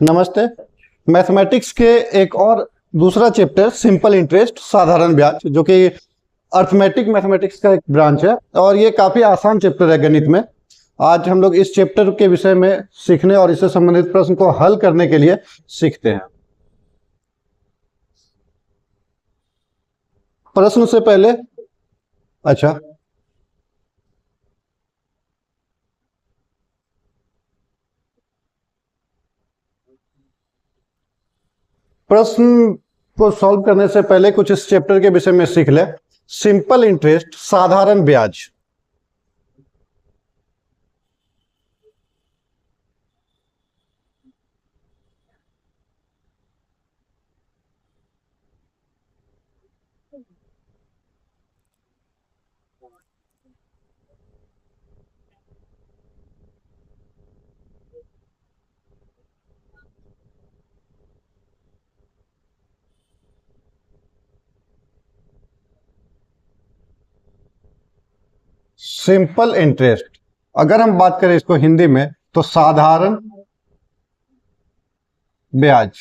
नमस्ते। मैथमेटिक्स के एक और दूसरा चैप्टर सिंपल इंटरेस्ट साधारण ब्याज, जो कि अर्थमेटिक मैथमेटिक्स का एक ब्रांच है और ये काफ़ी आसान चैप्टर है गणित में। आज हम लोग इस चैप्टर के विषय में सीखने और इससे संबंधित प्रश्न को हल करने के लिए सीखते हैं। प्रश्न से पहले प्रश्न को सॉल्व करने से पहले कुछ इस चैप्टर के विषय में सीख ले। सिंपल इंटरेस्ट साधारण ब्याज। सिंपल इंटरेस्ट, अगर हम बात करें इसको हिंदी में तो साधारण ब्याज।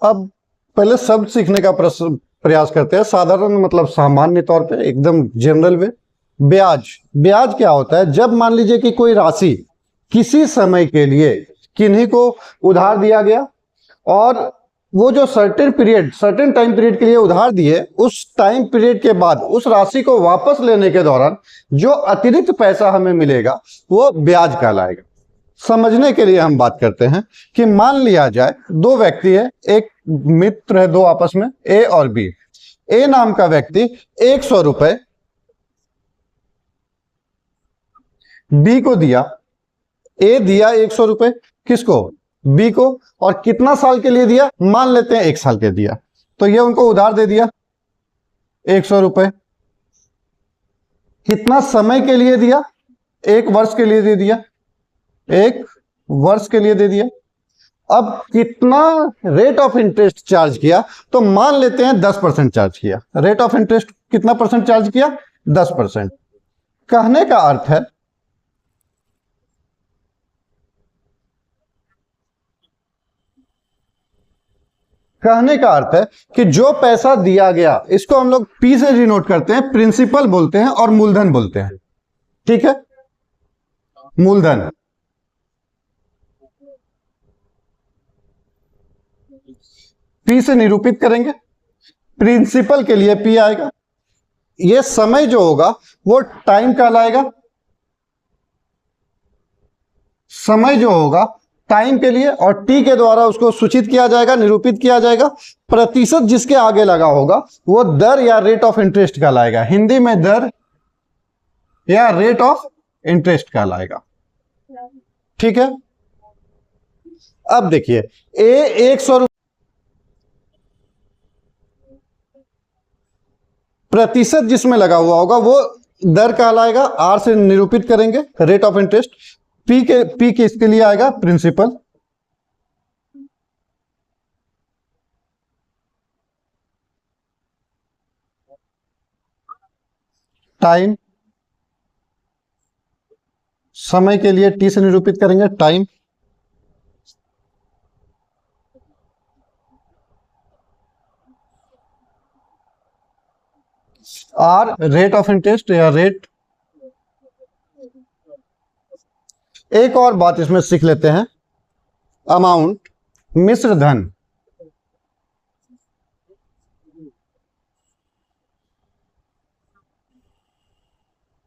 अब पहले शब्द सीखने का प्रयास करते हैं। साधारण मतलब सामान्य तौर पे, एकदम जनरल वे। ब्याज, ब्याज क्या होता है? जब मान लीजिए कि कोई राशि किसी समय के लिए किन्हीं को उधार दिया गया और वो जो सर्टेन टाइम पीरियड के लिए उधार दिए, उस टाइम पीरियड के बाद उस राशि को वापस लेने के दौरान जो अतिरिक्त पैसा हमें मिलेगा वो ब्याज कहलाएगा। समझने के लिए हम बात करते हैं कि मान लिया जाए दो व्यक्ति है, एक मित्र है, दो आपस में, ए और बी। ए नाम का व्यक्ति 100 रुपए बी को दिया। ए दिया 100 रुपए किसको? बी को। और कितना साल के लिए दिया? मान लेते हैं 1 साल के दिया, तो ये उनको उधार दे दिया 100 रुपए। कितना समय के लिए दिया? 1 वर्ष के लिए दे दिया, 1 वर्ष के लिए दे दिया। अब कितना रेट ऑफ इंटरेस्ट चार्ज किया? तो मान लेते हैं 10% चार्ज किया। रेट ऑफ इंटरेस्ट कितना परसेंट चार्ज किया? 10%। कहने का अर्थ है कि जो पैसा दिया गया, इसको हम लोग पी से डिनोट करते हैं, प्रिंसिपल बोलते हैं और मूलधन बोलते हैं। ठीक है, मूलधन। पी से निरूपित करेंगे। प्रिंसिपल के लिए पी आएगा। ये समय जो होगा वो टाइम कहलाएगा। समय जो होगा टाइम के लिए, और टी के द्वारा उसको सूचित किया जाएगा, निरूपित किया जाएगा। प्रतिशत जिसके आगे लगा होगा वो दर या रेट ऑफ इंटरेस्ट कहलाएगा। हिंदी में दर या रेट ऑफ इंटरेस्ट कहलाएगा। ठीक है, अब देखिए, ए 100 रुपए प्रतिशत जिसमें लगा हुआ होगा वो दर कहलाएगा। आर से निरूपित करेंगे रेट ऑफ इंटरेस्ट। पी के इसके लिए आएगा प्रिंसिपल। टाइम, समय के लिए टी से निरूपित करेंगे time. R rate of interest या रेट। एक और बात इसमें सीख लेते हैं, अमाउंट, मिश्र धन।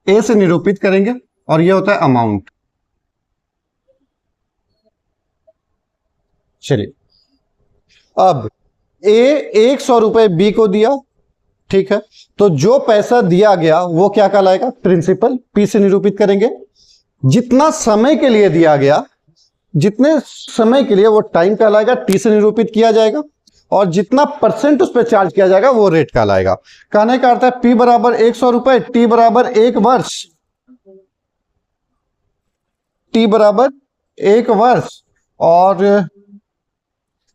ए से निरूपित करेंगे और ये होता है अमाउंट। चलिए, अब ए 100 रुपए बी को दिया। ठीक है, तो जो पैसा दिया गया वो क्या कहलाएगा? प्रिंसिपल। पी से निरूपित करेंगे। जितना समय के लिए दिया गया, जितने समय के लिए, वो टाइम कहलाएगा, टी से निरूपित किया जाएगा। और जितना परसेंट उस पर चार्ज किया जाएगा वो रेट कहलाएगा। कहने का अर्थ है पी बराबर 100 रुपए, टी बराबर 1 वर्ष। टी बराबर 1 वर्ष और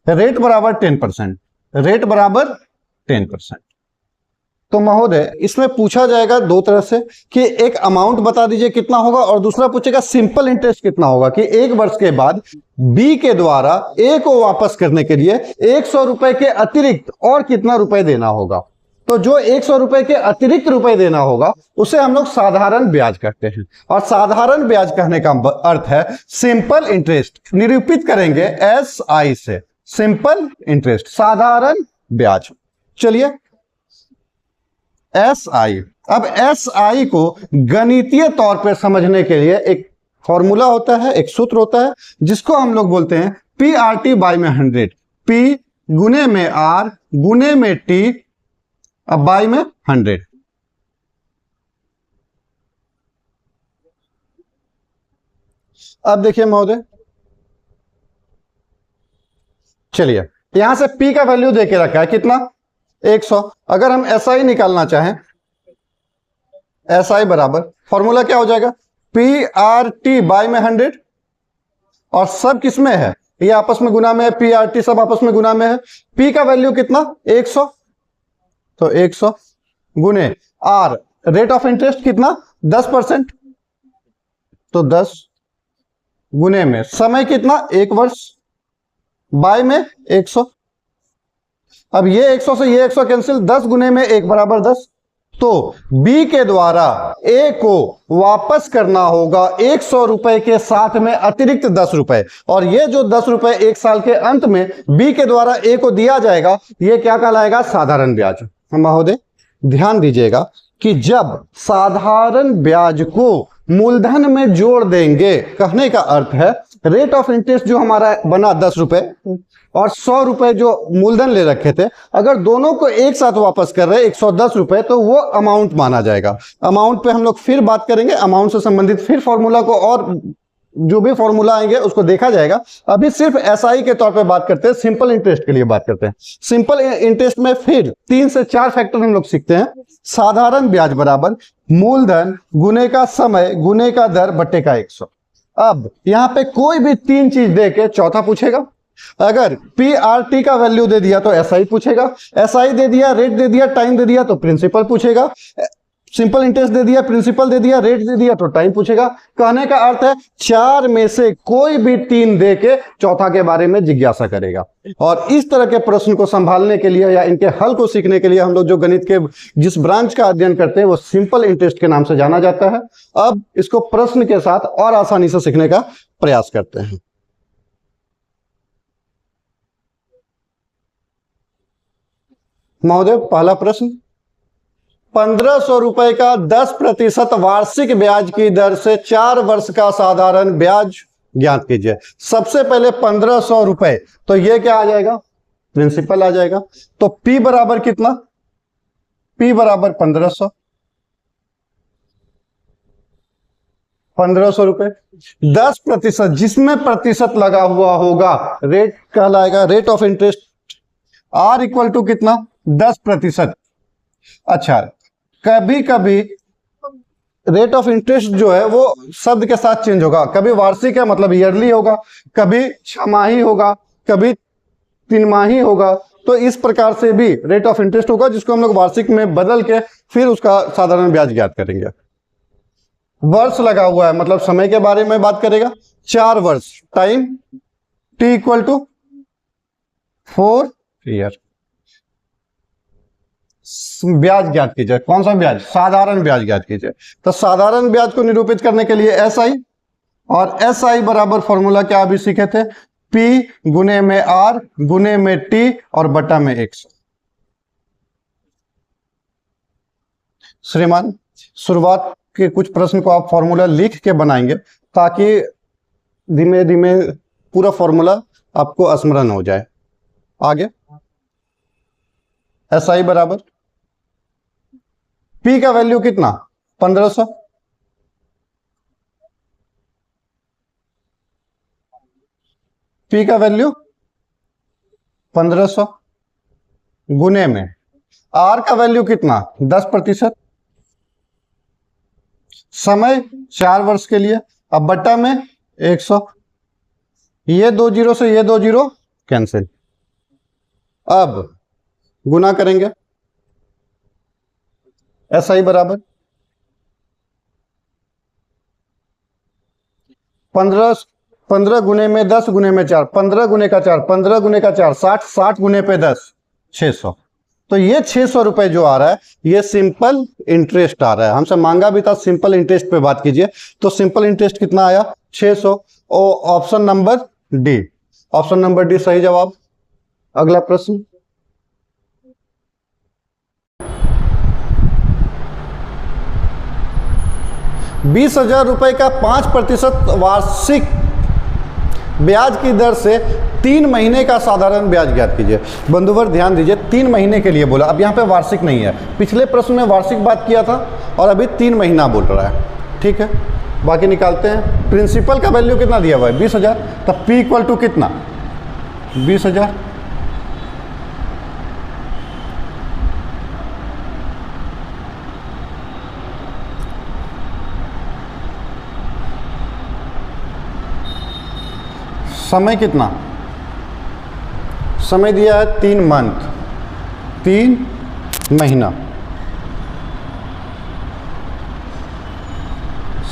रेट बराबर 10%, रेट बराबर 10%। तो महोदय इसमें पूछा जाएगा दो तरह से कि एक अमाउंट बता दीजिए कितना होगा और दूसरा पूछेगा सिंपल इंटरेस्ट कितना होगा, कि 1 वर्ष के बाद बी के द्वारा ए को वापस करने के लिए 100 रुपए के अतिरिक्त और कितना रुपए देना होगा। तो जो 100 रुपए के अतिरिक्त रुपए देना होगा उसे हम लोग साधारण ब्याज कहते हैं, और साधारण ब्याज कहने का अर्थ है सिंपल इंटरेस्ट। निरूपित करेंगे एस आई से, सिंपल इंटरेस्ट, साधारण ब्याज। चलिए एस आई, अब एस आई को गणितीय तौर पर समझने के लिए एक फॉर्मूला होता है, एक सूत्र होता है जिसको हम लोग बोलते हैं पी आर टी बाई में 100, पी गुने में आर गुने में टी अब बाई में 100। अब देखिए महोदय, चलिए यहां से P का वैल्यू देके रखा है कितना 100। अगर हम SI निकालना चाहें, SI बराबर फॉर्मूला क्या हो जाएगा पी आर टी बाई में 100, और सब किसमें है, ये आपस में गुना में है, पी आर टी सब आपस में गुना में है। P का वैल्यू कितना 100, तो 100 गुने आर, रेट ऑफ इंटरेस्ट कितना 10%, तो 10 गुने में समय कितना 1 वर्ष बाय में 100। अब ये 100 से ये 100 कैंसिल, 10 गुने में 1 बराबर 10। तो बी के द्वारा ए को वापस करना होगा 100 रुपए के साथ में अतिरिक्त 10 रुपए, और ये जो 10 रुपए 1 साल के अंत में बी के द्वारा ए को दिया जाएगा ये क्या कहलाएगा साधारण ब्याज। महोदय ध्यान दीजिएगा कि जब साधारण ब्याज को मूलधन में जोड़ देंगे, कहने का अर्थ है रेट ऑफ इंटरेस्ट जो हमारा बना 10 रुपए और 100 रुपए जो मूलधन ले रखे थे, अगर दोनों को एक साथ वापस कर रहे 110 रुपए, तो वो अमाउंट माना जाएगा। अमाउंट पे हम लोग फिर बात करेंगे, अमाउंट से संबंधित फिर फॉर्मूला को और जो भी फॉर्मूला आएंगे उसको देखा जाएगा। अभी सिर्फ एसआई के तौर पे बात करते हैं, सिंपल इंटरेस्ट के लिए बात करते हैं। सिंपल इंटरेस्ट में फिर 3 से 4 फैक्टर हम लोग सीखते हैं। साधारण ब्याज बराबर मूलधन गुने का समय गुने का दर बट्टे का 100। अब यहां पे कोई भी 3 चीज दे के चौथा पूछेगा। अगर पी आर टी का वैल्यू दे दिया तो एसआई पूछेगा, एसआई दे दिया, रेट दे दिया, टाइम दे दिया तो प्रिंसिपल पूछेगा, सिंपल इंटरेस्ट दे दिया, प्रिंसिपल दे दिया, रेट दे दिया तो टाइम पूछेगा। कहने का अर्थ है 4 में से कोई भी 3 दे के चौथा के बारे में जिज्ञासा करेगा। और इस तरह के प्रश्न को संभालने के लिए या इनके हल को सीखने के लिए हम लोग जो गणित के जिस ब्रांच का अध्ययन करते हैं वो सिंपल इंटरेस्ट के नाम से जाना जाता है। अब इसको प्रश्न के साथ और आसानी से सीखने का प्रयास करते हैं। महोदय पहला प्रश्न, 1500 रुपए का 10% वार्षिक ब्याज की दर से 4 वर्ष का साधारण ब्याज ज्ञात कीजिए। सबसे पहले 1500 रुपए, तो ये क्या आ जाएगा, प्रिंसिपल आ जाएगा। तो P बराबर कितना, P बराबर 1500, 1500 रुपए 10%, जिसमें प्रतिशत लगा हुआ होगा रेट कहलाएगा, rate of interest. R equal to कितना 10%। अच्छा, कभी कभी रेट ऑफ इंटरेस्ट जो है वो शब्द के साथ चेंज होगा, कभी वार्षिक है मतलब ईयरली होगा, कभी छमाही होगा, कभी 3 माही होगा। तो इस प्रकार से भी रेट ऑफ इंटरेस्ट होगा जिसको हम लोग वार्षिक में बदल के फिर उसका साधारण ब्याज ज्ञात करेंगे। वर्ष लगा हुआ है मतलब समय के बारे में बात करेगा, 4 वर्ष, time T equal to 4 year. ब्याज ज्ञात कीजिए, कौन सा ब्याज, साधारण ब्याज ज्ञात कीजिए। तो साधारण ब्याज को निरूपित करने के लिए एसआई, और एसआई बराबर फॉर्मूला क्या अभी सीखे थे, पी गुने में आर गुने में टी और बटा में 100। श्रीमान शुरुआत के कुछ प्रश्न को आप फॉर्मूला लिख के बनाएंगे ताकि धीमे धीमे पूरा फॉर्मूला आपको स्मरण हो जाए। आगे एसआई बराबर P का वैल्यू कितना 1500, P का वैल्यू 1500 गुने में R का वैल्यू कितना 10%, समय 4 वर्ष के लिए, अब बट्टा में 100, ये 2 जीरो से ये 2 जीरो कैंसिल। अब गुना करेंगे, SI बराबर 15 गुने में 10 गुने में 4, 15 गुने का 4, 15 गुने का 4, 60, 60 गुने पे 10, 600। तो ये 600 रुपए जो आ रहा है ये सिंपल इंटरेस्ट आ रहा है। हमसे मांगा भी था सिंपल इंटरेस्ट पे बात कीजिए, तो सिंपल इंटरेस्ट कितना आया 600। और option number D, option number D सही जवाब। अगला प्रश्न, ₹20,000 का 5% वार्षिक ब्याज की दर से 3 महीने का साधारण ब्याज ज्ञात कीजिए। बंधुवर ध्यान दीजिए, 3 महीने के लिए बोला, अब यहाँ पे वार्षिक नहीं है। पिछले प्रश्न में वार्षिक बात किया था और अभी 3 महीना बोल रहा है। ठीक है, बाकी निकालते हैं। प्रिंसिपल का वैल्यू कितना दिया हुआ है 20,000, तब P इक्वल टू कितना 20,000। समय कितना, समय दिया है 3 मंथ, 3 महीना।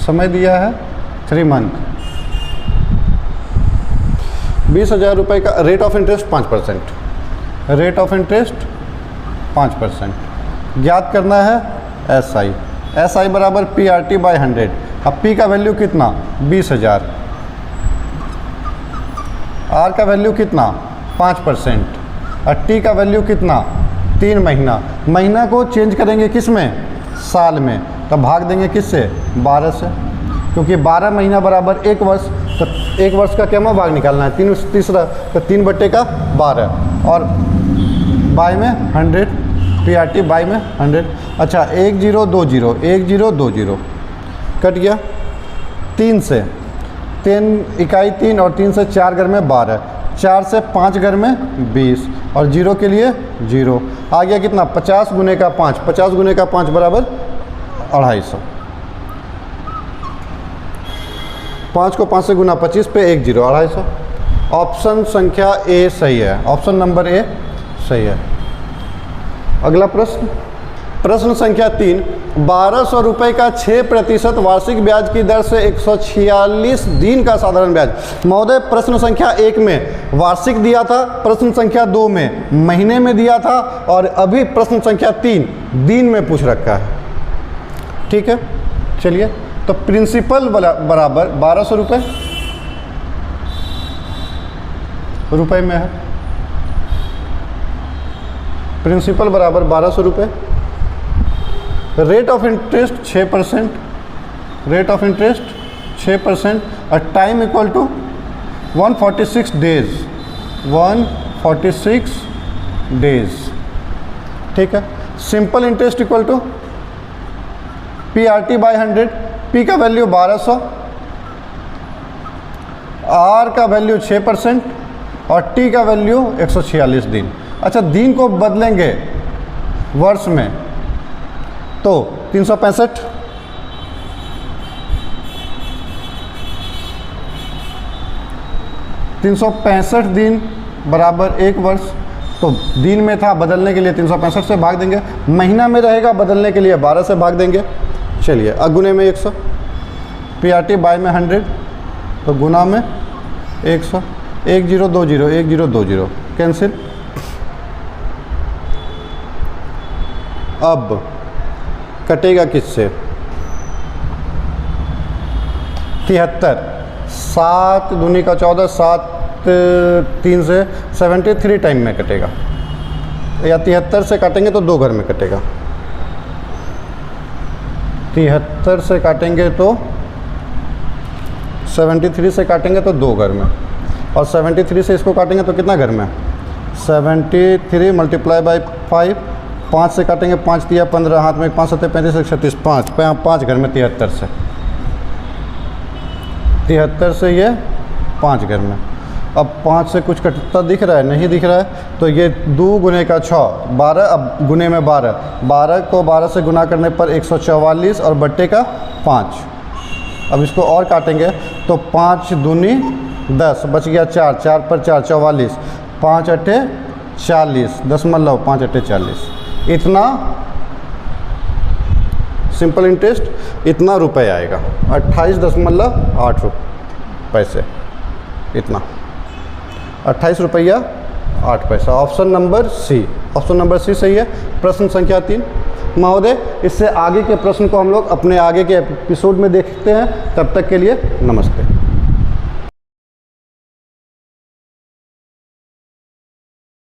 समय दिया है 3 मंथ। 20,000 रुपये का rate of interest 5%, rate of interest 5%। ज्ञात करना है SI, SI बराबर PRT बाई 100। अब P का वैल्यू कितना 20,000, R का वैल्यू कितना 5% और T का वैल्यू कितना 3 महीना। महीना को चेंज करेंगे किस में, साल में, तो भाग देंगे किससे 12 से, क्योंकि 12 महीना बराबर 1 वर्ष। तो 1 वर्ष का क्या भाग निकालना है 3 तीसरा, तो 3/12 और बाई में 100, PRT बाई में 100। अच्छा 1020, 1020 कट गया 3 से, 3 इकाई 3 और 3 से 4 घर में 12, 4 से 5 घर में 20 और 0 के लिए 0 आ गया कितना 50 गुने का 5, 50 गुने का 5 बराबर 250। 5 को 5 से गुना 25 पे 1 0, 250। ऑप्शन संख्या ए सही है, ऑप्शन नंबर ए सही है। अगला प्रश्न, प्रश्न संख्या 3, 1200 रुपये का 6% वार्षिक ब्याज की दर से 146 दिन का साधारण ब्याज। महोदय प्रश्न संख्या 1 में वार्षिक दिया था, प्रश्न संख्या 2 में महीने में दिया था और अभी प्रश्न संख्या 3 दिन में पूछ रखा है। ठीक है, चलिए तो प्रिंसिपल बराबर 1200 रुपये में है, प्रिंसिपल बराबर 1200 रुपये। Rate of interest 6%, rate of interest 6% और time equal to 146 days, 146 days. ठीक है, simple interest equal to PRT by 100। P का वैल्यू 1200, R का वैल्यू 6% और T का वैल्यू 146 दिन। अच्छा दिन को बदलेंगे वर्ष में तो 365, 365 दिन बराबर 1 वर्ष। तो दिन में था बदलने के लिए 365 से भाग देंगे, महीना में रहेगा बदलने के लिए 12 से भाग देंगे। चलिए अगुने में 100, PRT बाई में 100 तो गुना में 100, 1020, 1020 कैंसिल। अब कटेगा किससे 73, 7 दूनी का 14, 7 3 से 73 टाइम में कटेगा, या 73 से काटेंगे तो 2 घर में कटेगा। 73 से काटेंगे तो 73 से काटेंगे तो 2 घर में, और 73 से इसको काटेंगे तो कितना घर में 73 मल्टीप्लाई बाई 5, 5 से काटेंगे 5 तिया 15, हाथ में 5 7 35 36, 5 घर में 73 से, 73 से ये 5 घर में। अब 5 से कुछ कटता दिख रहा है, नहीं दिख रहा है, तो ये 2 गुने का 6, 12, अब गुने में 12, 12 को 12 से गुना करने पर 144 और बट्टे का 5। अब इसको और काटेंगे तो 5 दूनी 10, बच गया 4, 4 पर 4 44, 5 अट्ठे 40, 10 5 अट्ठे 40, इतना सिंपल इंटरेस्ट इतना रुपए आएगा, 28.8 पैसे, इतना 28 रुपया 8 पैसा। Option number C, option number C सही है। प्रश्न संख्या 3 महोदय, इससे आगे के प्रश्न को हम लोग अपने आगे के एपिसोड में देखते हैं। तब तक के लिए नमस्ते।